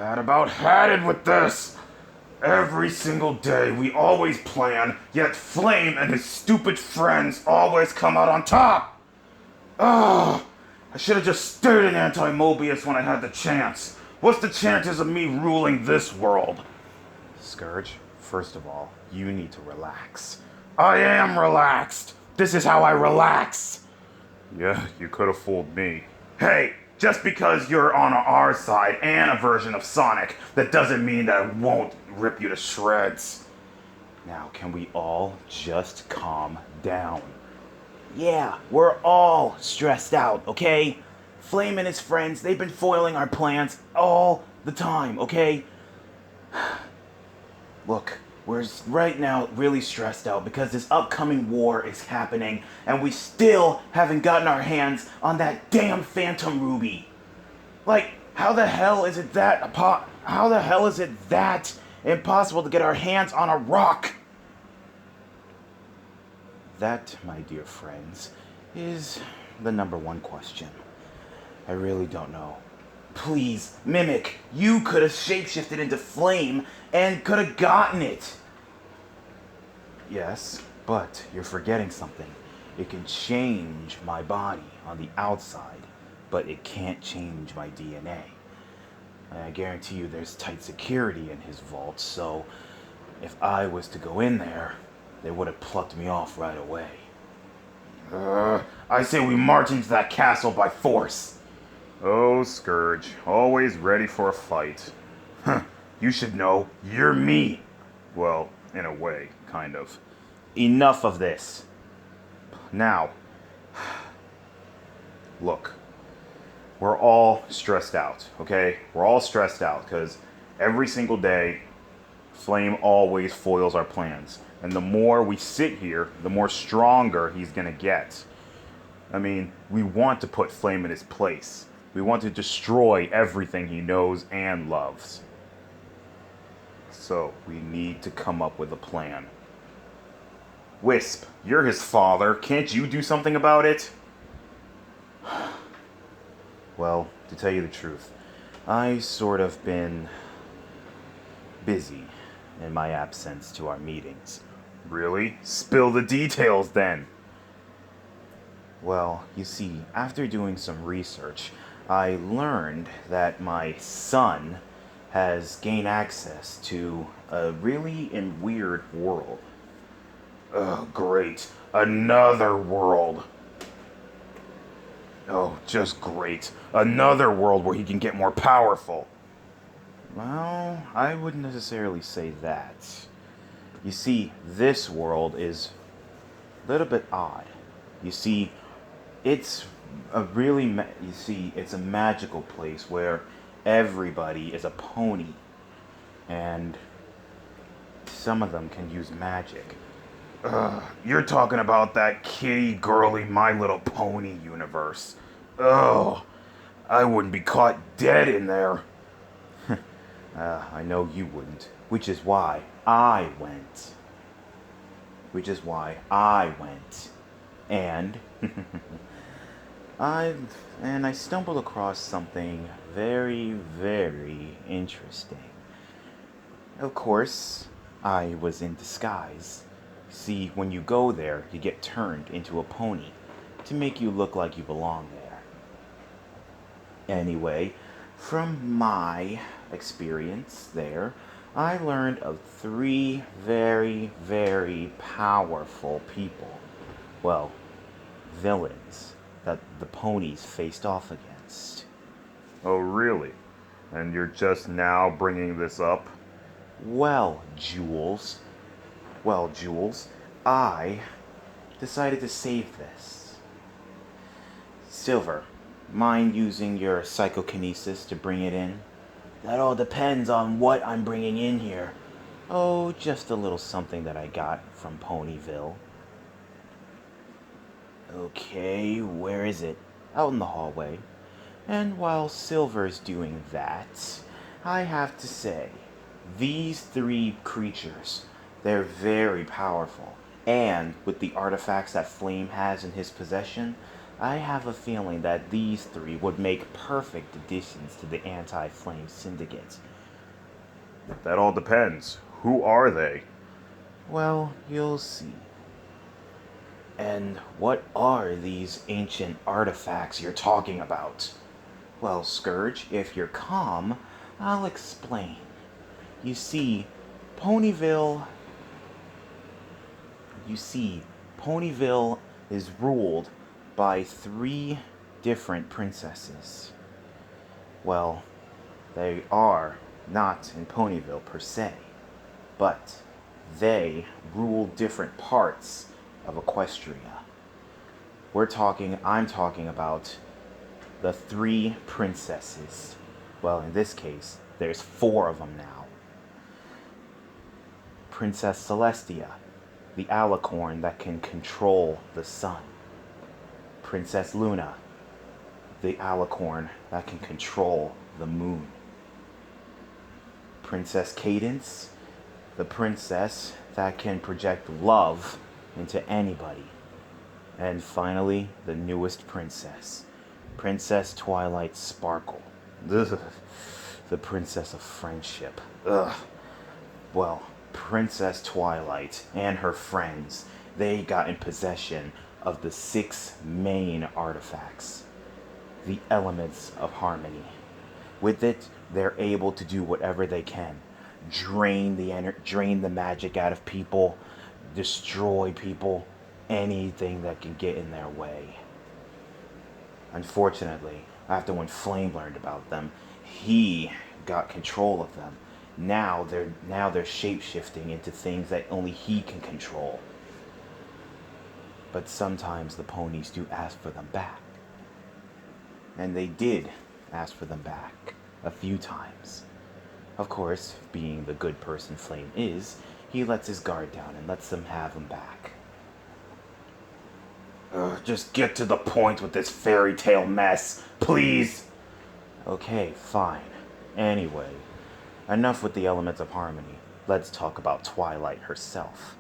About had it with this. Every single day we always plan, yet Flame and his stupid friends always come out on top. Ugh. I should have just stayed in Anti-Mobius when I had the chance. What's the chances of me ruling this world? Scourge, first of all, you need to relax. I am relaxed. This is how I relax. Yeah, you could have fooled me. Hey, just because you're on our side and a version of Sonic, that doesn't mean that I won't rip you to shreds. Now, can we all just calm down? Yeah, we're all stressed out, okay? Flame and his friends, they've been foiling our plans all the time, okay? Look, we're right now really stressed out because this upcoming war is happening and we still haven't gotten our hands on that damn Phantom Ruby. Like, how the hell is it that impossible to get our hands on a rock? That, my dear friends, is the number one question. I really don't know. Please, Mimic, you could have shapeshifted into Flame and could have gotten it. Yes, but you're forgetting something. It can change my body on the outside, but it can't change my DNA. And I guarantee you there's tight security in his vault, so if I was to go in there, they would have plucked me off right away. I say we march into that castle by force. Oh, Scourge, always ready for a fight. You should know, you're me. Well, in a way, kind of. Enough of this. Now, look, we're all stressed out, okay? We're all stressed out because every single day, Flame always foils our plans. And the more we sit here, the more stronger he's gonna get. I mean, we want to put Flame in his place. We want to destroy everything he knows and loves. So, we need to come up with a plan. Wisp, you're his father. Can't you do something about it? Well, to tell you the truth, I sort of been busy in my absence to our meetings. Really? Spill the details then. Well, you see, after doing some research, I learned that my son has gained access to a really weird world. Oh, great. Another world. Oh, just great. Another world where he can get more powerful. Well, I wouldn't necessarily say that. You see, this world is a little bit odd. You see, it's it's a magical place where everybody is a pony. And some of them can use magic. You're talking about that kitty, girly, My Little Pony universe. Oh, I wouldn't be caught dead in there. I know you wouldn't. Which is why I went. And I stumbled across something very, very interesting. Of course, I was in disguise. See, when you go there, you get turned into a pony to make you look like you belong there. Anyway, from my experience there, I learned of 3 very, very powerful people. Well, villains that the ponies faced off against. Oh, really? And you're just now bringing this up? Well, Jules, I decided to save this. Silver, mind using your psychokinesis to bring it in? That all depends on what I'm bringing in here. Oh, just a little something that I got from Ponyville. Okay, where is it? Out in the hallway. And while Silver's doing that, I have to say, these 3 creatures, they're very powerful. And with the artifacts that Flame has in his possession, I have a feeling that these 3 would make perfect additions to the Anti-Flame Syndicate. That all depends. Who are they? Well, you'll see. And what are these ancient artifacts you're talking about? Well, Scourge, if you're calm, I'll explain. You see, Ponyville. You see, Ponyville is ruled by 3 different princesses. Well, they are not in Ponyville per se, but they rule different parts of Equestria. I'm talking about the 3 princesses. Well, in this case, there's 4 of them now. Princess Celestia, the alicorn that can control the sun. Princess Luna, the alicorn that can control the moon. Princess Cadence, the princess that can project love into anybody. And finally, the newest princess, Princess Twilight Sparkle. Ugh. The princess of friendship. Ugh. Well, Princess Twilight and her friends, they got in possession of the 6 main artifacts, the elements of harmony. With it, they're able to do whatever they can. Drain the magic out of people, destroy people, anything that can get in their way. Unfortunately, after when Flame learned about them, he got control of them. Now they're shape-shifting into things that only he can control. But sometimes the ponies do ask for them back. And they did ask for them back a few times. Of course, being the good person Flame is, he lets his guard down and lets them have them back. Just get to the point with this fairy tale mess, please. Okay, fine. Anyway, enough with the elements of harmony. Let's talk about Twilight herself.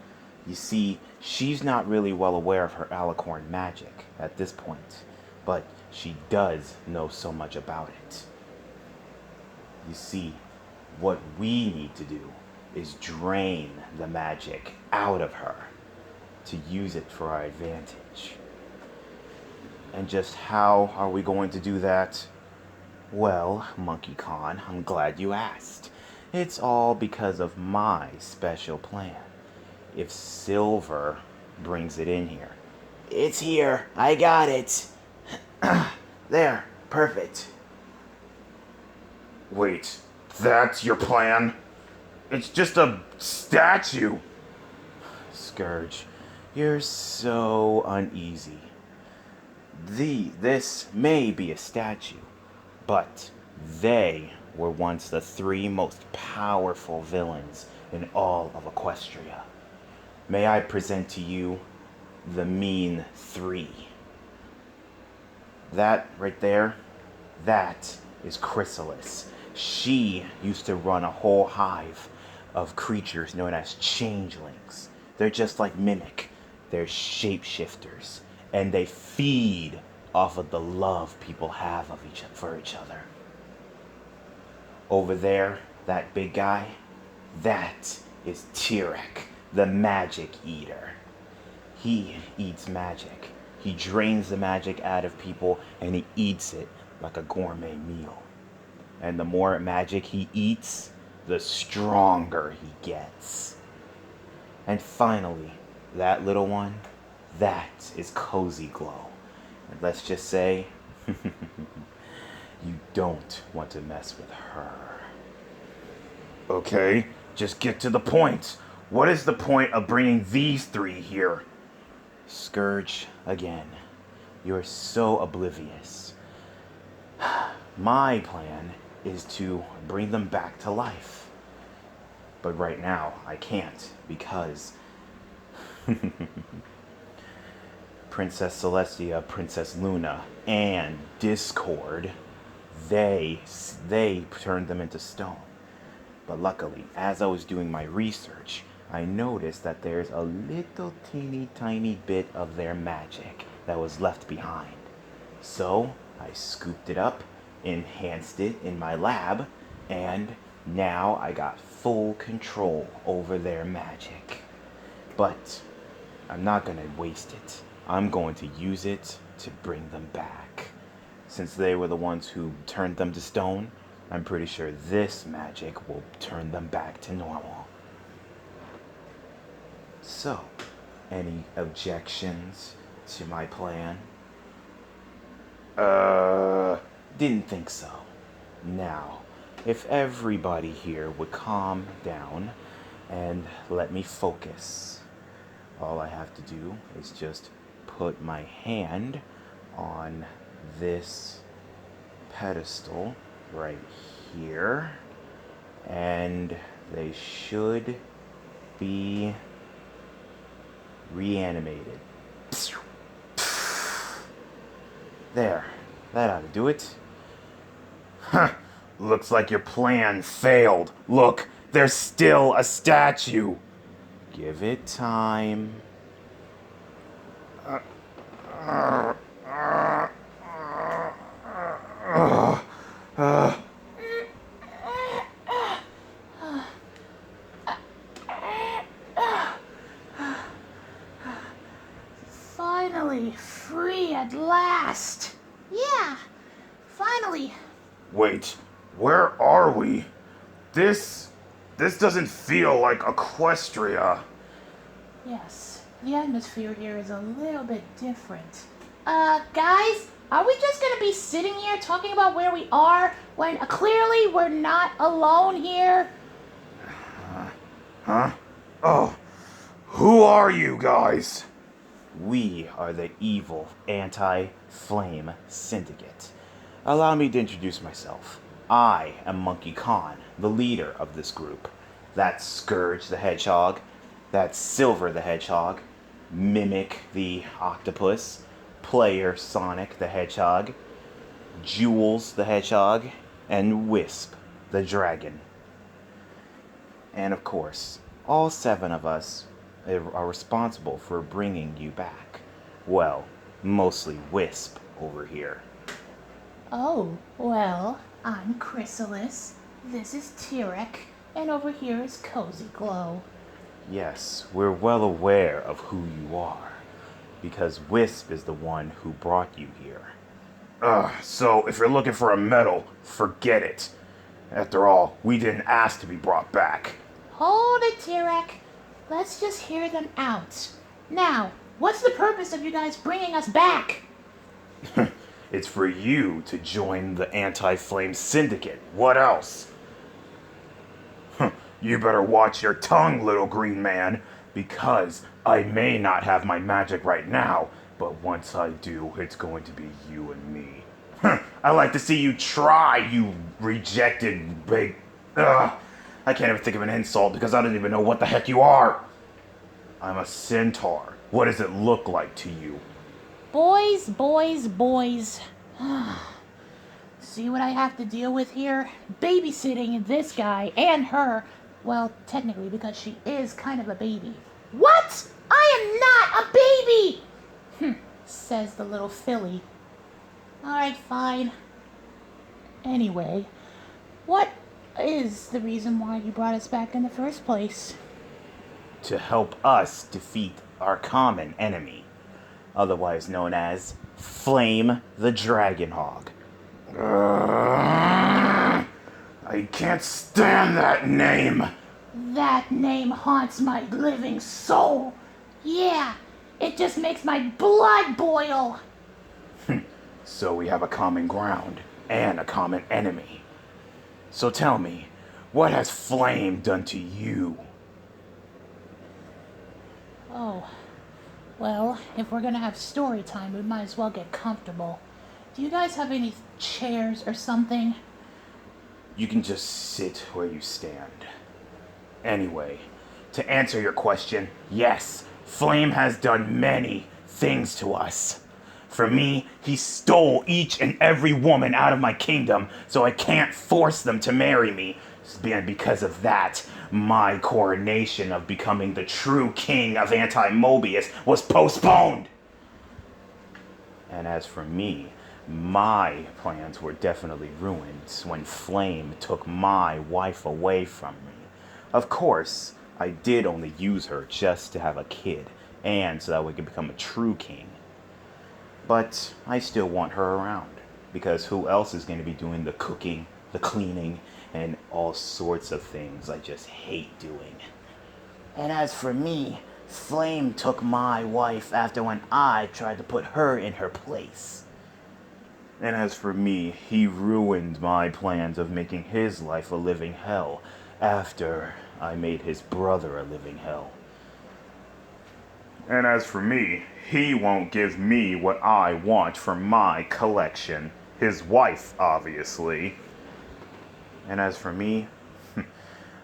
You see, she's not really well aware of her alicorn magic at this point, but she does know so much about it. You see, what we need to do is drain the magic out of her to use it for our advantage. And just how are we going to do that? Well, Monkey Khan, I'm glad you asked. It's all because of my special plan. If Silver brings it in here. It's here. I got it. There. Perfect. Wait, that's your plan? It's just a statue. Scourge, you're so uneasy. This may be a statue, but they were once the 3 most powerful villains in all of Equestria. May I present to you the Mean 3. That right there, that is Chrysalis. She used to run a whole hive of creatures known as changelings. They're just like Mimic. They're shapeshifters, and they feed off of the love people have for each other. Over there, that big guy, that is Tirek, the magic eater. He eats magic. He drains the magic out of people and he eats it like a gourmet meal. And the more magic he eats, the stronger he gets. And finally, that little one, that is Cozy Glow. And let's just say, you don't want to mess with her. Okay, just get to the point. What is the point of bringing these 3 here? Scourge, again, you're so oblivious. My plan is to bring them back to life. But right now, I can't because Princess Celestia, Princess Luna, and Discord, they turned them into stone. But luckily, as I was doing my research, I noticed that there's a little teeny tiny bit of their magic that was left behind. So I scooped it up, enhanced it in my lab, and now I got full control over their magic. But I'm not going to waste it. I'm going to use it to bring them back. Since they were the ones who turned them to stone, I'm pretty sure this magic will turn them back to normal. So, any objections to my plan? Didn't think so. Now, if everybody here would calm down and let me focus. All I have to do is just put my hand on this pedestal right here, and they should be reanimated. There, that ought to do it. Huh. Looks like your plan failed. Look, there's still a statue. Give it time. Finally, free at last. Yeah, finally. Wait, where are we? This doesn't feel like Equestria. Yes, the atmosphere here is a little bit different. Guys, are we just gonna be sitting here talking about where we are when clearly we're not alone here? Huh? Oh, who are you guys? We are the evil anti-flame syndicate. Allow me to introduce myself. I am Monkey Khan, the leader of this group. That's Scourge the Hedgehog. That's Silver the Hedgehog. Mimic the Octopus. Player Sonic the Hedgehog. Jules the Hedgehog. And Wisp the Dragon. And of course, all 7 of us are responsible for bringing you back. Well, mostly Wisp over here. Oh, well, I'm Chrysalis. This is Tirek, and over here is Cozy Glow. Yes, we're well aware of who you are, because Wisp is the one who brought you here. So if you're looking for a medal, forget it. After all, we didn't ask to be brought back. Hold it, Tirek. Let's just hear them out. Now, what's the purpose of you guys bringing us back? It's for you to join the Anti-Flame Syndicate. What else? You better watch your tongue, little green man, because I may not have my magic right now, but once I do, it's going to be you and me. I like to see you try, you rejected big... I can't even think of an insult because I don't even know what the heck you are. I'm a centaur. What does it look like to you? Boys, boys, boys. See what I have to deal with here? Babysitting this guy and her. Well, technically, because she is kind of a baby. What? I am not a baby! Says the little filly. Alright, fine. Anyway, what is the reason why you brought us back in the first place? To help us defeat our common enemy, otherwise known as Flame the Dragon Hog. I can't stand that name. That name haunts my living soul. Yeah, it just makes my blood boil. So we have a common ground and a common enemy. So tell me, what has Flame done to you? Oh, well, if we're gonna have story time, we might as well get comfortable. Do you guys have any chairs or something? You can just sit where you stand. Anyway, to answer your question, yes, Flame has done many things to us. For me, he stole each and every woman out of my kingdom, so I can't force them to marry me. And because of that, my coronation of becoming the true king of Anti-Mobius was postponed. And as for me, my plans were definitely ruined when Flame took my wife away from me. Of course, I did only use her just to have a kid, and so that we could become a true king. But I still want her around, because who else is going to be doing the cooking, the cleaning, and all sorts of things I just hate doing? And as for me, Flame took my wife after when I tried to put her in her place. And as for me, he ruined my plans of making his life a living hell after I made his brother a living hell. And as for me, he won't give me what I want for my collection. His wife, obviously. And as for me,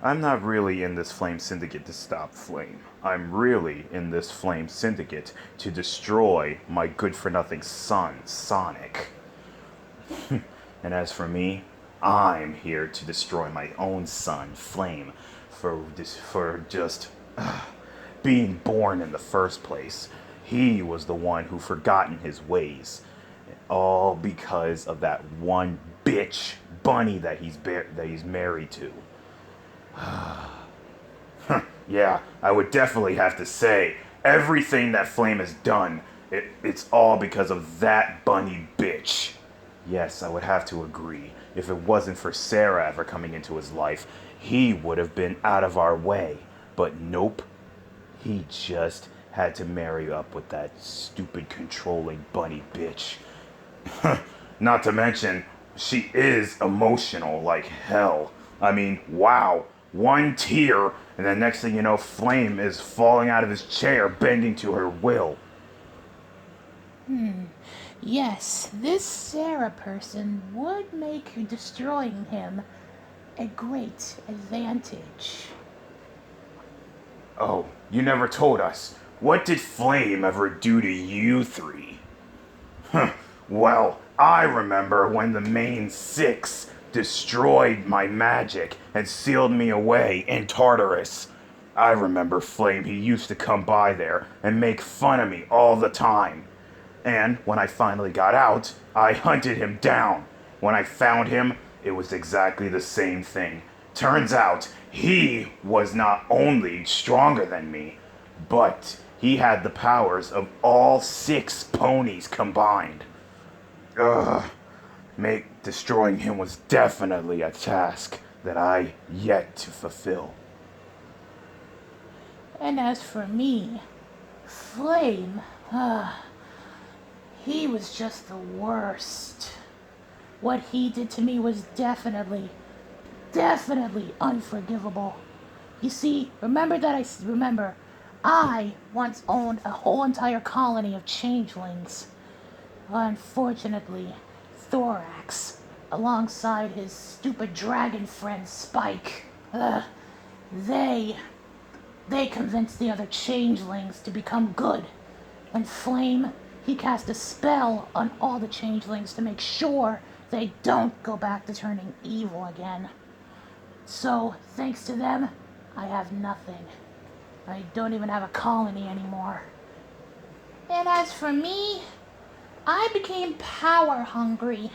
I'm not really in this Flame Syndicate to stop Flame. I'm really in this Flame Syndicate to destroy my good-for-nothing son, Sonic. And as for me, I'm here to destroy my own son, Flame, for just being born in the first place. He was the one who forgotten his ways, all because of that one bitch bunny that he's married to. Yeah, I would definitely have to say everything that Flame has done, it's all because of that bunny bitch. Yes, I would have to agree. If it wasn't for Sarah ever coming into his life, he would have been out of our way. But nope, he just had to marry up with that stupid controlling bunny bitch. Not to mention, she is emotional like hell. I mean, wow. One tear, and the next thing you know, Flame is falling out of his chair, bending to her will. Yes, this Sarah person would make destroying him a great advantage. Oh, you never told us. What did Flame ever do to you three? Well, I remember when the main six destroyed my magic and sealed me away in Tartarus. I remember Flame, he used to come by there and make fun of me all the time. And when I finally got out, I hunted him down. When I found him, it was exactly the same thing. Turns out, he was not only stronger than me, but he had the powers of all 6 ponies combined. Destroying him was definitely a task that I yet to fulfill. And as for me, Flame, he was just the worst. What he did to me was definitely unforgivable. You see, remember I once owned a whole entire colony of changelings. Unfortunately, Thorax, alongside his stupid dragon friend Spike, they convinced the other changelings to become good. And Flame, he cast a spell on all the changelings to make sure they don't go back to turning evil again. So, thanks to them, I have nothing. I don't even have a colony anymore. And as for me, I became power hungry.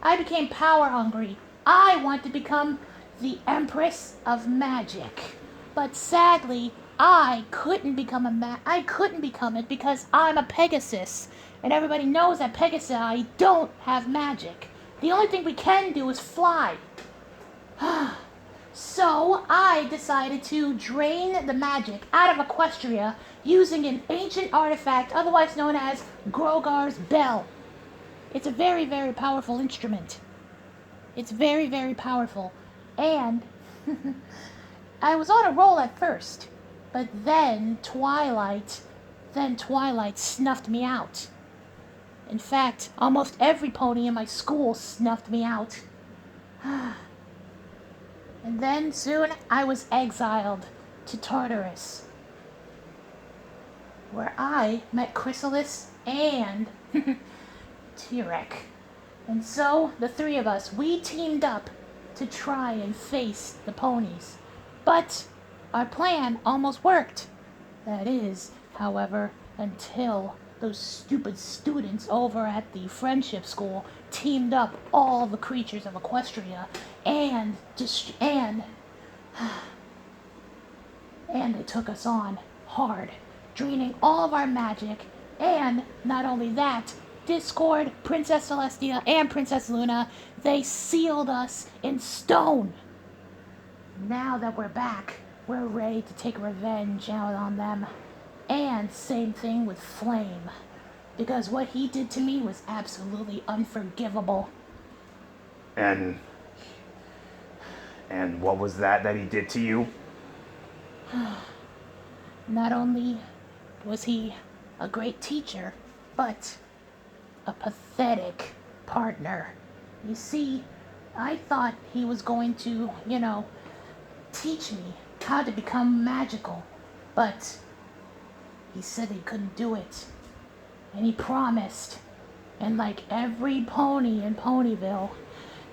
I want to become the Empress of Magic. But sadly, I couldn't become it because I'm a Pegasus. And everybody knows that Pegasi don't have magic. The only thing we can do is fly. So I decided to drain the magic out of Equestria using an ancient artifact otherwise known as Grogar's Bell. It's a very, very powerful instrument. It's very, very powerful. And I was on a roll at first, but then Twilight snuffed me out. In fact, almost every pony in my school snuffed me out. And then soon I was exiled to Tartarus, where I met Chrysalis and Tyrek. And so the 3 of us, we teamed up to try and face the ponies. But our plan almost worked. That is, however, until those stupid students over at the Friendship School teamed up all the creatures of Equestria and and they took us on hard, draining all of our magic. And not only that, Discord, Princess Celestia, and Princess Luna, they sealed us in stone. Now that we're back, we're ready to take revenge out on them. And same thing with Flame. Because what he did to me was absolutely unforgivable. And what was that he did to you? Not only was he a great teacher, but a pathetic partner. You see, I thought he was going to, teach me how to become magical, but he said he couldn't do it. And he promised. And like every pony in Ponyville,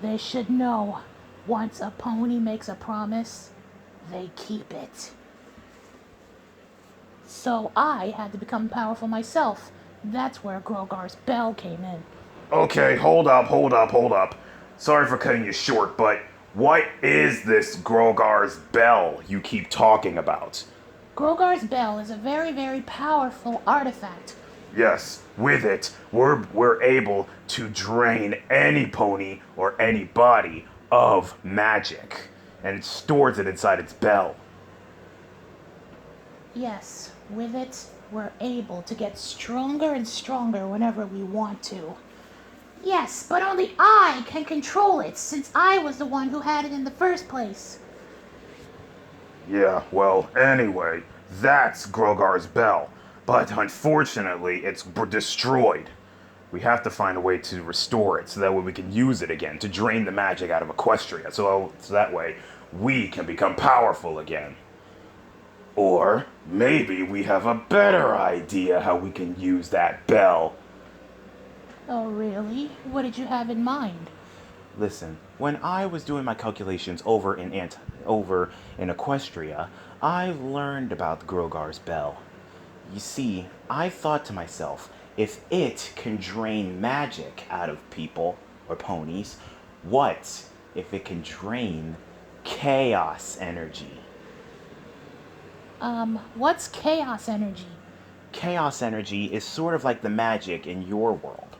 they should know once a pony makes a promise, they keep it. So I had to become powerful myself. That's where Grogar's bell came in. Okay, hold up. Sorry for cutting you short, but what is this Grogar's bell you keep talking about? Grogar's bell is a very, very powerful artifact. Yes, with it, we're able to drain any pony or any body of magic, and it stores it inside its bell. Yes, with it, we're able to get stronger and stronger whenever we want to. Yes, but only I can control it, since I was the one who had it in the first place. Yeah, well, anyway, that's Grogar's bell. But unfortunately, it's destroyed. We have to find a way to restore it so that way we can use it again to drain the magic out of Equestria. So that way we can become powerful again. Or maybe we have a better idea how we can use that bell. Oh, really? What did you have in mind? Listen, when I was doing my calculations over in Equestria, I learned about Grogar's bell. You see, I thought to myself, if it can drain magic out of people or ponies, what if it can drain chaos energy? What's chaos energy? Chaos energy is sort of like the magic in your world.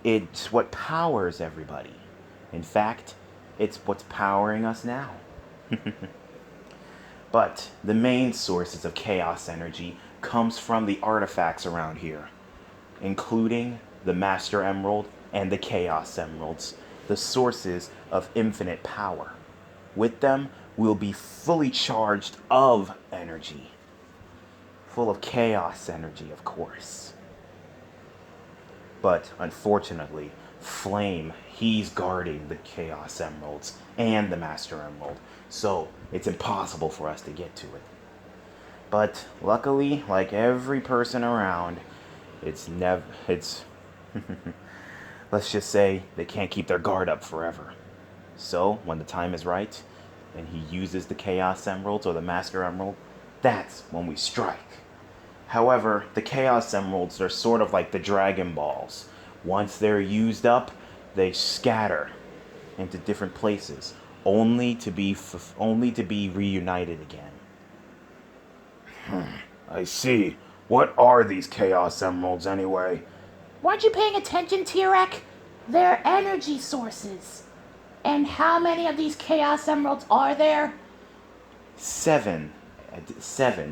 It's what powers everybody. In fact, it's what's powering us now. But the main sources of chaos energy comes from the artifacts around here, including the Master Emerald and the Chaos Emeralds, the sources of infinite power. With them, we'll be fully charged of energy. Full of chaos energy, of course. But unfortunately, Flame, he's guarding the Chaos Emeralds and the Master Emerald, so it's impossible for us to get to it. But luckily, like every person around, it's let's just say they can't keep their guard up forever. So when the time is right, and he uses the Chaos Emeralds or the Master Emerald, that's when we strike. However, the Chaos Emeralds are sort of like the Dragon Balls. Once they're used up, they scatter into different places, only to be reunited again. I see. What are these Chaos Emeralds anyway? Weren't you paying attention, Tirek? They're energy sources. And how many of these Chaos Emeralds are there? 7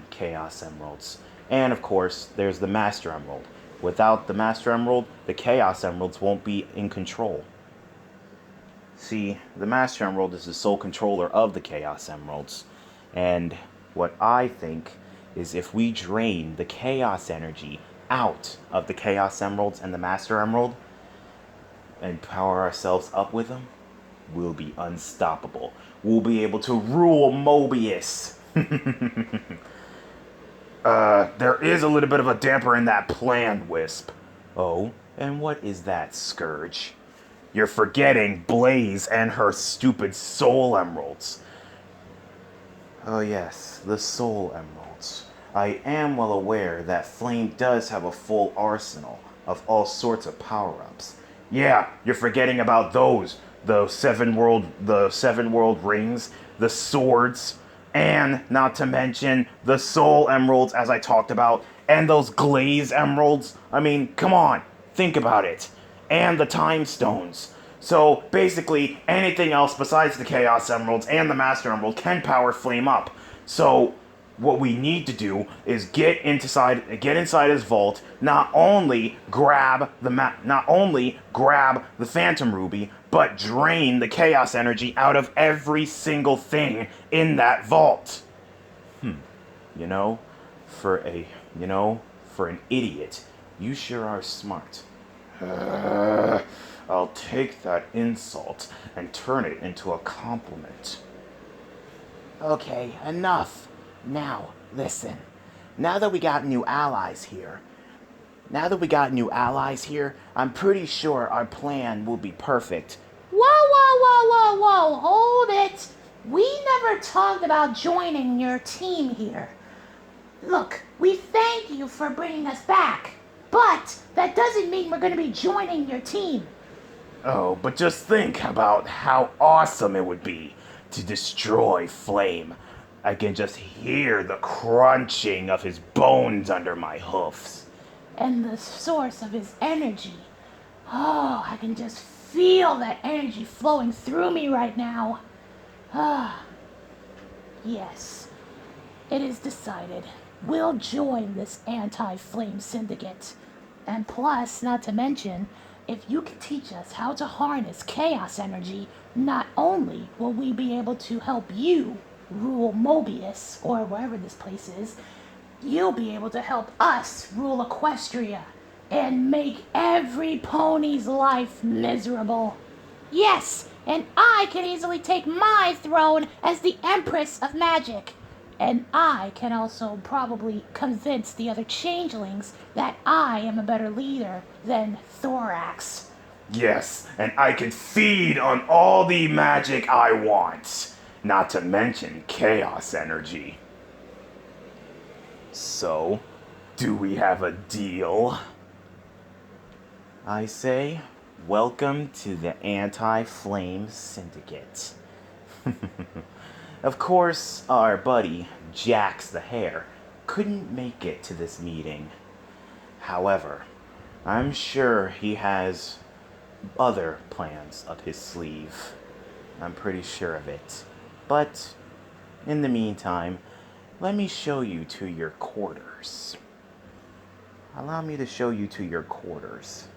Chaos Emeralds. And of course, there's the Master Emerald. Without the Master Emerald, the Chaos Emeralds won't be in control. See, the Master Emerald is the sole controller of the Chaos Emeralds. And what I think is if we drain the Chaos energy out of the Chaos Emeralds and the Master Emerald, and power ourselves up with them, we'll be unstoppable. We'll be able to rule Mobius. There is a little bit of a damper in that plan, Wisp. Oh, and what is that, Scourge? You're forgetting Blaze and her stupid Soul Emeralds. Oh yes, the Soul Emeralds. I am well aware that Flame does have a full arsenal of all sorts of power-ups. Yeah, you're forgetting about those. The seven world rings, the swords, And not to mention the soul emeralds, as I talked about, and those glaze emeralds. I mean, come on, think about it. And the time stones. So basically, anything else besides the chaos emeralds and the master emerald can power flame up. So what we need to do is get inside his vault, not only grab the phantom ruby, but drain the chaos energy out of every single thing in that vault. You know, for an idiot, you sure are smart. I'll take that insult and turn it into a compliment. Okay, enough. Now, listen. Now that we got new allies here, I'm pretty sure our plan will be perfect. Whoa, whoa, whoa, whoa, whoa, hold it. We never talked about joining your team here. Look, we thank you for bringing us back, but that doesn't mean we're going to be joining your team. Oh, but just think about how awesome it would be to destroy Flame. I can just hear the crunching of his bones under my hoofs. And the source of his energy. Oh, I can just feel that energy flowing through me right now. Yes, it is decided. We'll join this anti-flame syndicate. And plus, not to mention, if you can teach us how to harness chaos energy, not only will we be able to help you rule Mobius, or wherever this place is, you'll be able to help us rule Equestria and make every pony's life miserable. Yes, and I can easily take my throne as the Empress of Magic. And I can also probably convince the other changelings that I am a better leader than Thorax. Yes, and I can feed on all the magic I want. Not to mention chaos energy. So, do we have a deal? I say, welcome to the Anti-Flame Syndicate. Of course, our buddy, Jax the Hare, couldn't make it to this meeting. However, I'm sure he has other plans up his sleeve. I'm pretty sure of it. But, in the meantime, let me show you to your quarters. Allow me to show you to your quarters.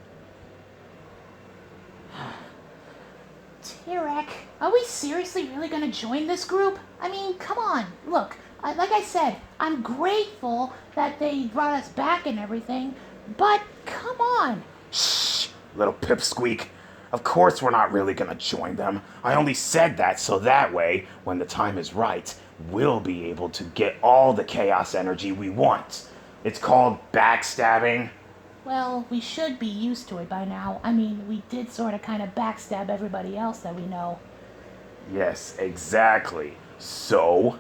Tirek, are we seriously really gonna join this group? I mean, come on. Look, like I said, I'm grateful that they brought us back and everything, but come on. Shh, little pipsqueak. Of course we're not really gonna join them. I only said that so that way, when the time is right, we'll be able to get all the chaos energy we want. It's called backstabbing. Well, we should be used to it by now. I mean, we did sort of kind of backstab everybody else that we know. Yes, exactly. So,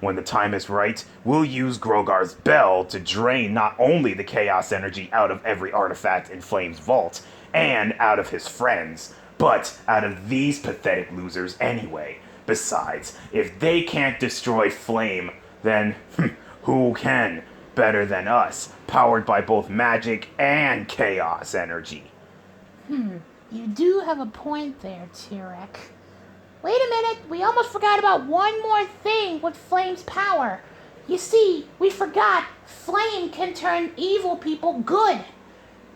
when the time is right, we'll use Grogar's bell to drain not only the chaos energy out of every artifact in Flame's vault, and out of his friends, but out of these pathetic losers anyway. Besides, if they can't destroy Flame, then who can? Better than us, powered by both magic and chaos energy. You do have a point there, Tirek. Wait a minute, we almost forgot about one more thing with Flame's power. You see, we forgot Flame can turn evil people good.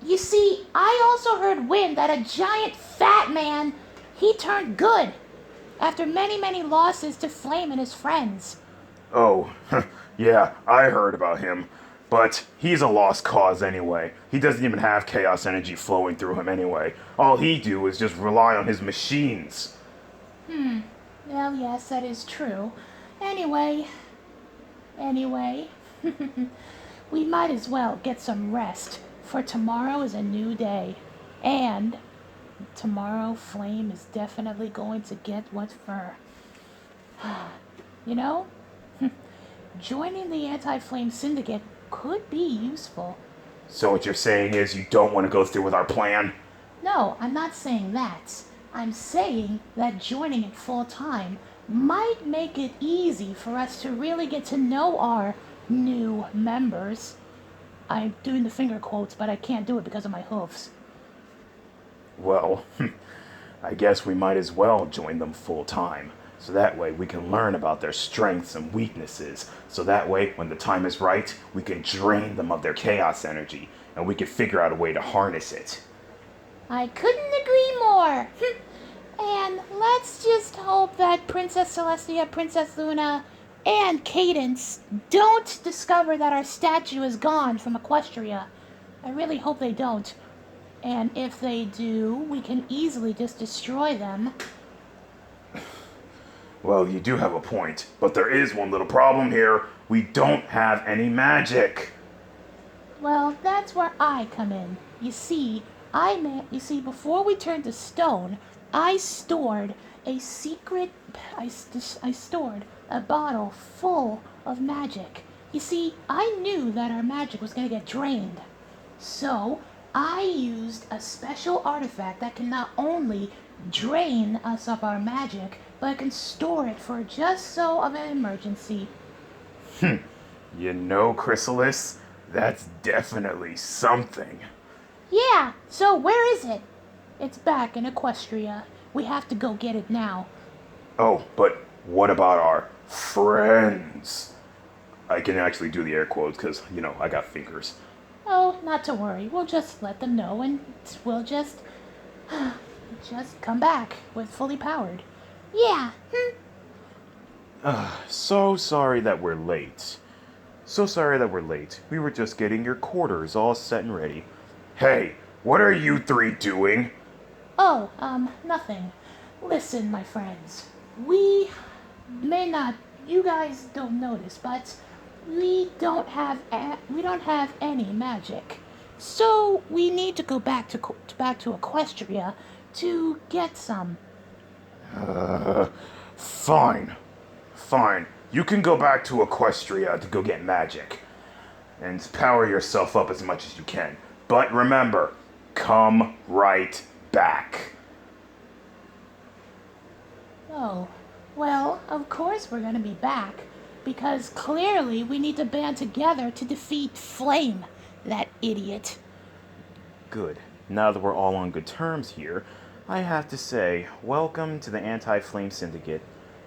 You see, I also heard wind that a giant fat man, he turned good after many, many losses to Flame and his friends. Oh, yeah, I heard about him. But he's a lost cause anyway. He doesn't even have chaos energy flowing through him anyway. All he do is just rely on his machines. Well, yes, that is true. Anyway, we might as well get some rest, for tomorrow is a new day. And tomorrow Flame is definitely going to get what's for. You know, joining the Anti-Flame Syndicate could be useful. So what you're saying is you don't want to go through with our plan? No, I'm not saying that. I'm saying that joining it full time might make it easy for us to really get to know our new members. I'm doing the finger quotes, but I can't do it because of my hoofs. Well, I guess we might as well join them full time. So that way we can learn about their strengths and weaknesses. So that way, when the time is right, we can drain them of their chaos energy. And we can figure out a way to harness it. I couldn't agree more. And let's just hope that Princess Celestia, Princess Luna, and Cadence don't discover that our statue is gone from Equestria. I really hope they don't. And if they do, we can easily just destroy them. Well, you do have a point, but there is one little problem here. We don't have any magic. Well, that's where I come in. You see, before we turned to stone, I stored a secret. I stored a bottle full of magic. You see, I knew that our magic was going to get drained. So, I used a special artifact that can not only drain us of our magic, but can store it for just so of an emergency. You know, Chrysalis, that's definitely something. Yeah, so where is it? It's back in Equestria. We have to go get it now. Oh, but what about our friends? I can actually do the air quotes because, I got fingers. Oh, not to worry. We'll just let them know and we'll just come back with fully powered. Yeah. So sorry that we're late. So sorry that we're late. We were just getting your quarters all set and ready. Hey, what are you three doing? Oh, nothing. Listen, my friends. We may not, you guys don't notice, but we don't have any magic. So we need to go back to Equestria to get some. Fine. Fine. You can go back to Equestria to go get magic. And power yourself up as much as you can. But remember, come right back. Oh, well, of course we're gonna be back. Because clearly we need to band together to defeat Flame, that idiot. Good. Now that we're all on good terms here, I have to say, welcome to the Anti-Flame Syndicate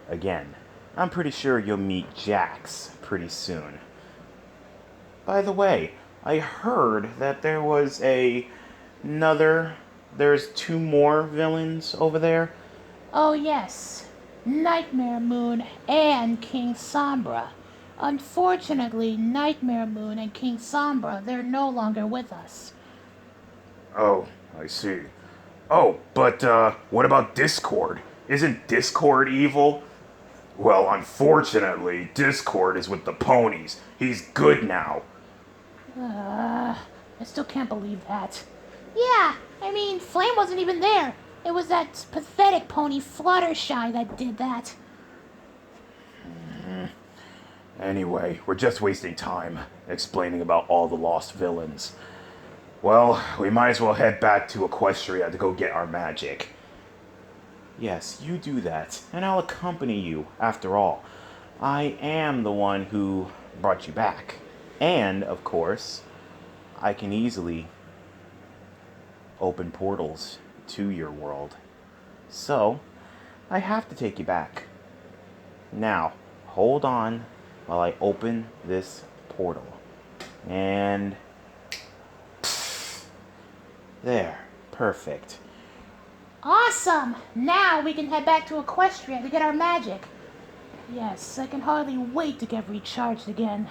again. I'm pretty sure you'll meet Jax pretty soon. By the way, I heard that there was there's two more villains over there. Oh yes, Nightmare Moon and King Sombra. Unfortunately, Nightmare Moon and King Sombra, they're no longer with us. Oh, I see. Oh, but what about Discord? Isn't Discord evil? Well, unfortunately, Discord is with the ponies. He's good now. I still can't believe that. Yeah, I mean, Flame wasn't even there. It was that pathetic pony Fluttershy that did that. Anyway, we're just wasting time explaining about all the lost villains. Well, we might as well head back to Equestria to go get our magic. Yes, you do that, and I'll accompany you, after all. I am the one who brought you back. And, of course, I can easily open portals to your world. So, I have to take you back. Now, hold on while I open this portal. And there, perfect. Awesome! Now we can head back to Equestria to get our magic. Yes, I can hardly wait to get recharged again.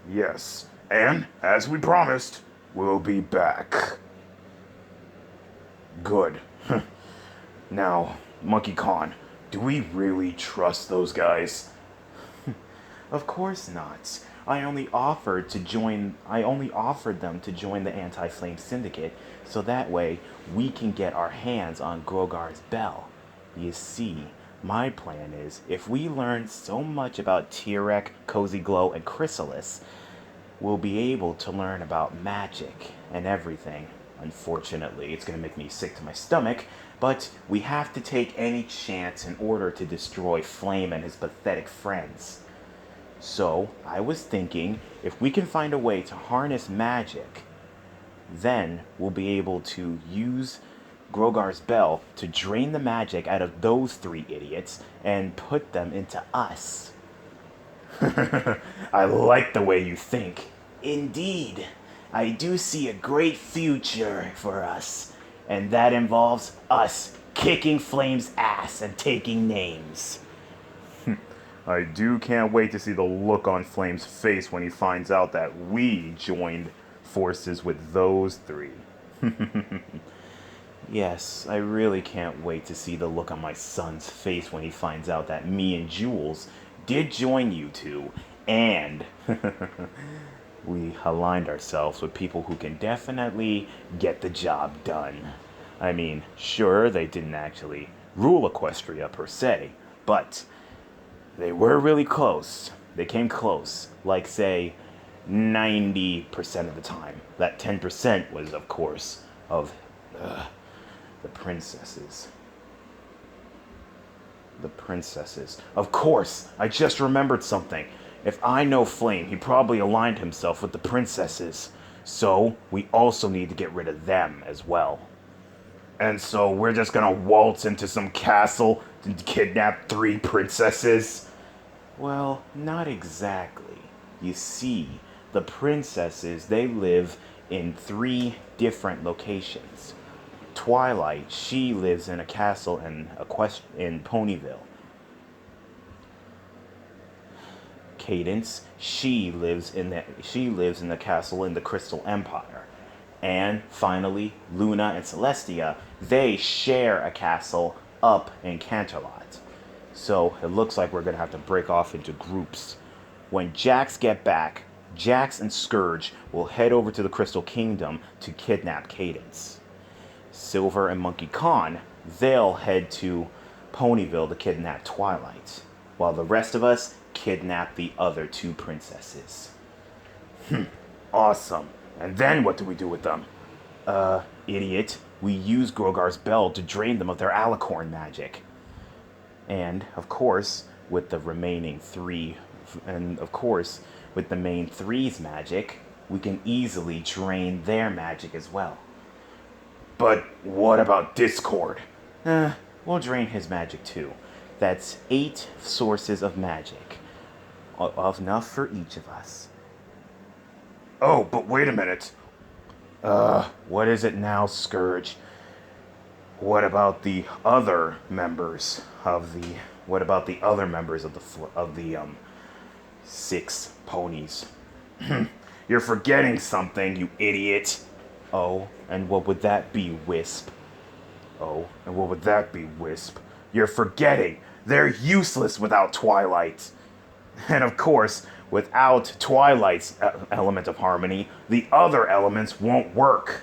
Yes, and as we promised, we'll be back. Good. Now, Monkey Khan, do we really trust those guys? Of course not. I only offered them to join the Anti-Flame Syndicate, so that way we can get our hands on Grogar's bell. You see, my plan is, if we learn so much about Tyrek, Cozy Glow, and Chrysalis, we'll be able to learn about magic and everything Unfortunately, it's going to make me sick to my stomach, but we have to take any chance in order to destroy Flame and his pathetic friends. So, I was thinking, if we can find a way to harness magic, then we'll be able to use Grogar's bell to drain the magic out of those three idiots and put them into us. I like the way you think. Indeed, I do see a great future for us, and that involves us kicking Flame's ass and taking names. I can't wait to see the look on Flame's face when he finds out that we joined forces with those three. Yes, I really can't wait to see the look on my son's face when he finds out that me and Jules did join you two, and we aligned ourselves with people who can definitely get the job done. I mean, sure, they didn't actually rule Equestria per se, but they were really close. They came close, like, say, 90% of the time. That 10% was, of course, of the princesses. The princesses. Of course, I just remembered something. If I know Flame, he probably aligned himself with the princesses. So, we also need to get rid of them as well. And so we're just gonna waltz into some castle and kidnap 3 princesses? Well, not exactly. You see, the princesses, they live in 3 different locations. Twilight, she lives in a castle in Ponyville. Cadence, she lives in the castle in the Crystal Empire. And finally, Luna and Celestia, they share a castle up in Canterlot. So it looks like we're gonna have to break off into groups. When Jax get back, Jax and Scourge will head over to the Crystal Kingdom to kidnap Cadence. Silver and Monkey Khan, they'll head to Ponyville to kidnap Twilight, while the rest of us kidnap the other 2 princesses. Awesome. And then what do we do with them? Idiot, we use Grogar's bell to drain them of their alicorn magic. And, of course, with the remaining 3, and of course, with the main 3's magic, we can easily drain their magic as well. But what about Discord? We'll drain his magic too. That's 8 sources of magic. Enough for each of us. Oh, but wait a minute. What is it now, Scourge? What about the other members of the... What about the other members of the 6 ponies? You're forgetting something, you idiot. Oh, and what would that be, Wisp? Oh, and what would that be, Wisp? You're forgetting. They're useless without Twilight. And of course, without Twilight's element of harmony, the other elements won't work.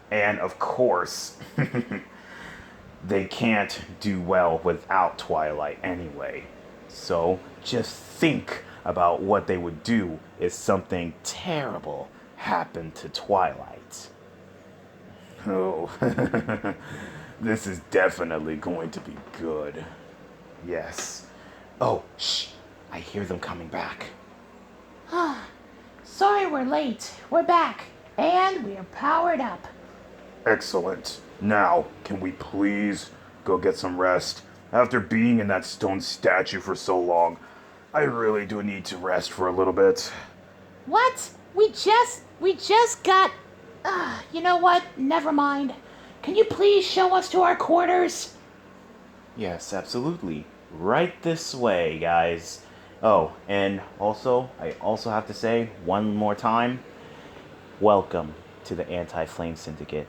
And of course, they can't do well without Twilight anyway. So just think about what they would do if something terrible happened to Twilight. Oh, this is definitely going to be good. Yes. Oh, shh. I hear them coming back. Sorry we're late. We're back. And we're powered up. Excellent. Now, can we please go get some rest? After being in that stone statue for so long, I really do need to rest for a little bit. What? We just got... you know what? Never mind. Can you please show us to our quarters? Yes, absolutely. Right this way, guys. Oh, and also, I also have to say, one more time, welcome to the Anti-Flame Syndicate.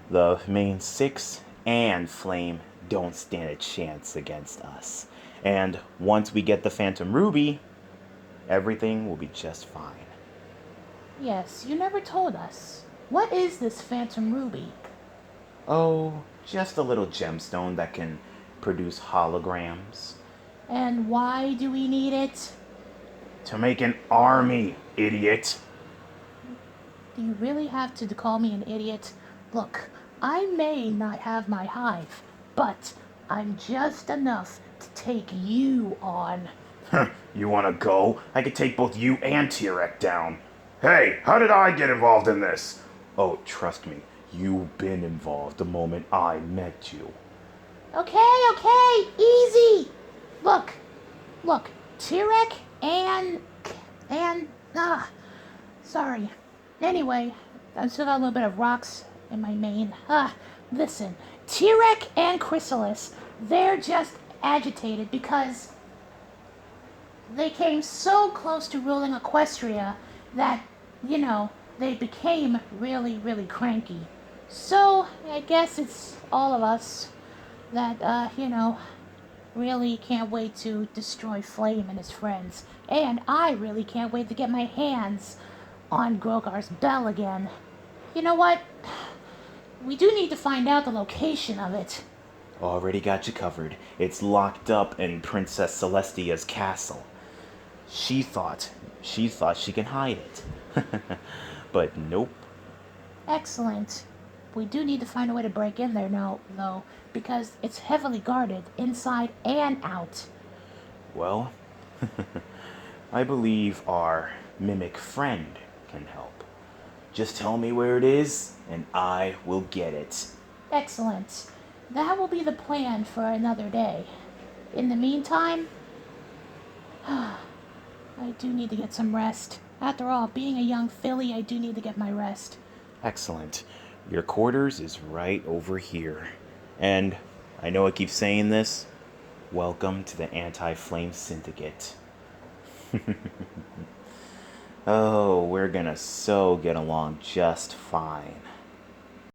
The main 6 and Flame don't stand a chance against us. And once we get the Phantom Ruby, everything will be just fine. Yes, you never told us. What is this Phantom Ruby? Oh, just a little gemstone that can produce holograms. And why do we need it? To make an army, idiot. Do you really have to call me an idiot? Look, I may not have my hive, but I'm just enough to take you on. You wanna go? I could take both you and T-Rex down. Hey, how did I get involved in this? Oh, trust me, you've been involved the moment I met you. Okay, easy. Look, Tirek sorry. Anyway, I still got a little bit of rocks in my mane. Listen, Tirek and Chrysalis, they're just agitated because they came so close to ruling Equestria that, they became really, really cranky. So, I guess it's all of us that, really can't wait to destroy Flame and his friends. And I really can't wait to get my hands on Grogar's bell again. You know what? We do need to find out the location of it. Already got you covered. It's locked up in Princess Celestia's castle. She thought she can hide it. But nope. Excellent. We do need to find a way to break in there now, though, because it's heavily guarded inside and out. Well, I believe our mimic friend can help. Just tell me where it is, and I will get it. Excellent. That will be the plan for another day. In the meantime, I do need to get some rest. After all, being a young filly, I do need to get my rest. Excellent. Your quarters is right over here. And I know I keep saying this, welcome to the Anti-Flame Syndicate. Oh, we're gonna so get along just fine.